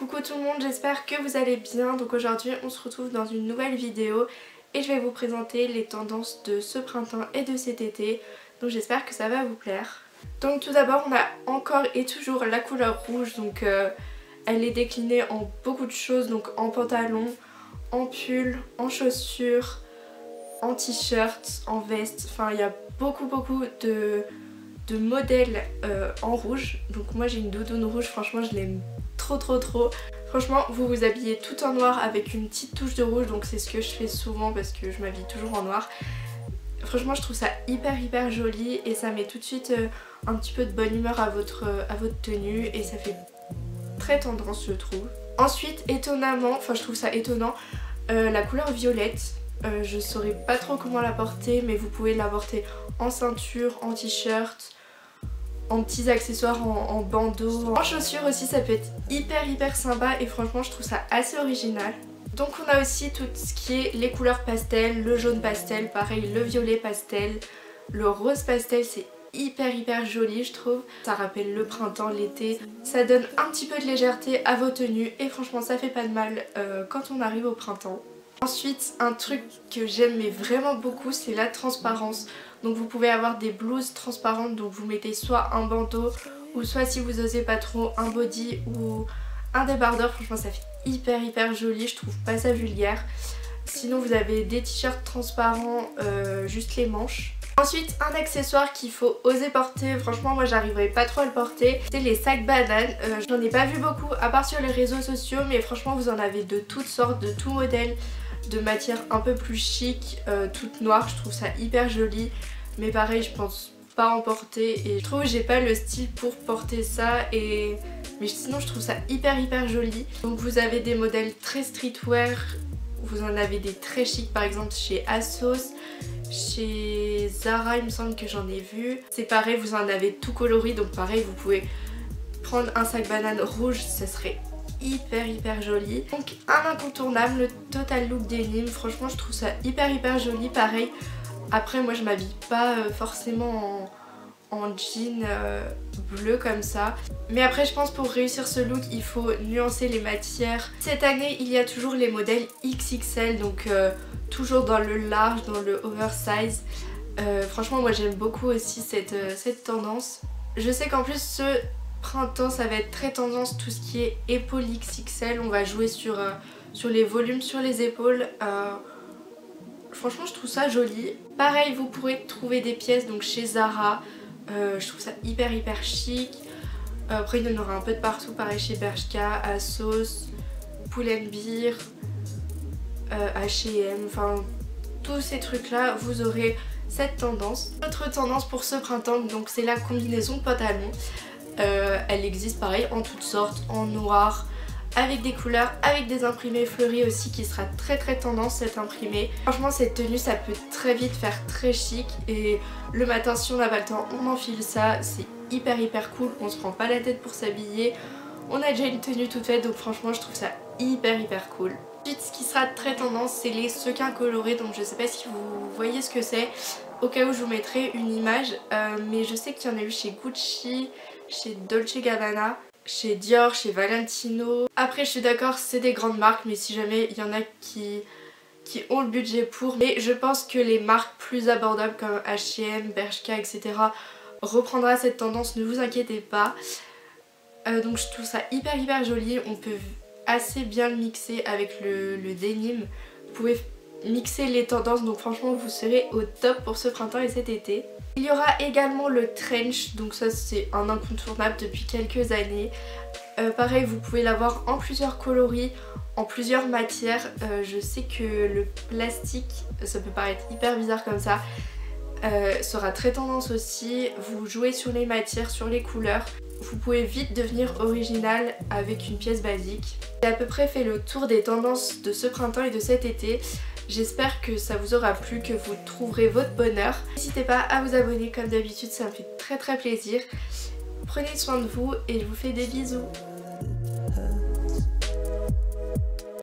Coucou tout le monde, j'espère que vous allez bien. Donc aujourd'hui on se retrouve dans une nouvelle vidéo et je vais vous présenter les tendances de ce printemps et de cet été. Donc j'espère que ça va vous plaire. Donc tout d'abord on a encore et toujours la couleur rouge, donc elle est déclinée en beaucoup de choses, donc en pantalon, en pull, en chaussures, en t-shirt, en veste, enfin il y a beaucoup de modèles en rouge. Donc moi j'ai une doudoune rouge, franchement je l'aime trop. Franchement vous vous habillez tout en noir avec une petite touche de rouge, donc c'est ce que je fais souvent parce que je m'habille toujours en noir. Franchement je trouve ça hyper joli et ça met tout de suite un petit peu de bonne humeur à votre tenue et ça fait très tendance je trouve. Ensuite étonnamment, enfin je trouve ça étonnant, la couleur violette. Je saurais pas trop comment la porter, mais vous pouvez la porter en ceinture, en t-shirt, en petits accessoires, en bandeaux, en chaussures aussi. Ça peut être hyper sympa et franchement je trouve ça assez original. Donc on a aussi tout ce qui est les couleurs pastel, le jaune pastel, pareil le violet pastel, le rose pastel, c'est hyper joli je trouve. Ça rappelle le printemps, l'été, ça donne un petit peu de légèreté à vos tenues et franchement ça fait pas de mal quand on arrive au printemps. Ensuite un truc que j'aime mais vraiment beaucoup, c'est la transparence. Donc vous pouvez avoir des blouses transparentes, donc vous mettez soit un bandeau ou soit si vous osez pas trop un body ou un débardeur. Franchement ça fait hyper joli, je trouve pas ça vulgaire. Sinon vous avez des t-shirts transparents, juste les manches. Ensuite un accessoire qu'il faut oser porter, franchement moi j'arriverai pas trop à le porter, c'est les sacs bananes. J'en ai pas vu beaucoup à part sur les réseaux sociaux, mais franchement vous en avez de toutes sortes, de tout modèle, de matière un peu plus chic, toute noire, je trouve ça hyper joli. Mais pareil je pense pas en porter et je trouve que j'ai pas le style pour porter ça mais sinon je trouve ça hyper joli. Donc vous avez des modèles très streetwear, vous en avez des très chics par exemple chez ASOS, chez Zara il me semble que j'en ai vu. C'est pareil, vous en avez tout coloris, donc pareil vous pouvez prendre un sac banane rouge, ça serait hyper joli. Donc un incontournable, le Total Look Denim, franchement je trouve ça hyper joli. Pareil, après moi je m'habille pas forcément en jean bleu comme ça, mais après je pense pour réussir ce look il faut nuancer les matières. Cette année il y a toujours les modèles XXL, donc toujours dans le large, dans le oversize. Franchement moi j'aime beaucoup aussi cette tendance. Je sais qu'en plus ce printemps ça va être très tendance tout ce qui est épaule XXL, on va jouer sur les volumes sur les épaules. Franchement je trouve ça joli. Pareil vous pourrez trouver des pièces donc chez Zara, je trouve ça hyper chic. Après il y en aura un peu de partout, pareil chez Bershka, ASOS, Pull&Bear, H&M, enfin tous ces trucs là vous aurez cette tendance. Autre tendance pour ce printemps donc c'est la combinaison pantalon. Elle existe pareil en toutes sortes, en noir, avec des couleurs, avec des imprimés fleuris aussi qui sera très tendance cette imprimé. Franchement cette tenue ça peut très vite faire très chic et le matin si on n'a pas le temps on enfile ça, c'est hyper cool, on se prend pas la tête pour s'habiller, on a déjà une tenue toute faite, donc franchement je trouve ça hyper cool. Ensuite ce qui sera très tendance c'est les sequins colorés, donc je sais pas si vous voyez ce que c'est, au cas où je vous mettrai une image, mais je sais qu'il y en a eu chez Gucci, chez Dolce Gabbana, chez Dior, chez Valentino. Après je suis d'accord c'est des grandes marques, mais si jamais il y en a qui ont le budget pour, mais je pense que les marques plus abordables comme H&M, Bershka etc reprendra cette tendance, ne vous inquiétez pas. Donc je trouve ça hyper joli, on peut assez bien le mixer avec le denim, vous pouvez mixer les tendances, donc franchement vous serez au top pour ce printemps et cet été. Il y aura également le trench, donc ça c'est un incontournable depuis quelques années. Pareil vous pouvez l'avoir en plusieurs coloris, en plusieurs matières. Je sais que le plastique, ça peut paraître hyper bizarre comme ça, sera très tendance aussi. Vous jouez sur les matières, sur les couleurs. Vous pouvez vite devenir original avec une pièce basique. J'ai à peu près fait le tour des tendances de ce printemps et de cet été. J'espère que ça vous aura plu, que vous trouverez votre bonheur. N'hésitez pas à vous abonner comme d'habitude, ça me fait très plaisir. Prenez soin de vous et je vous fais des bisous.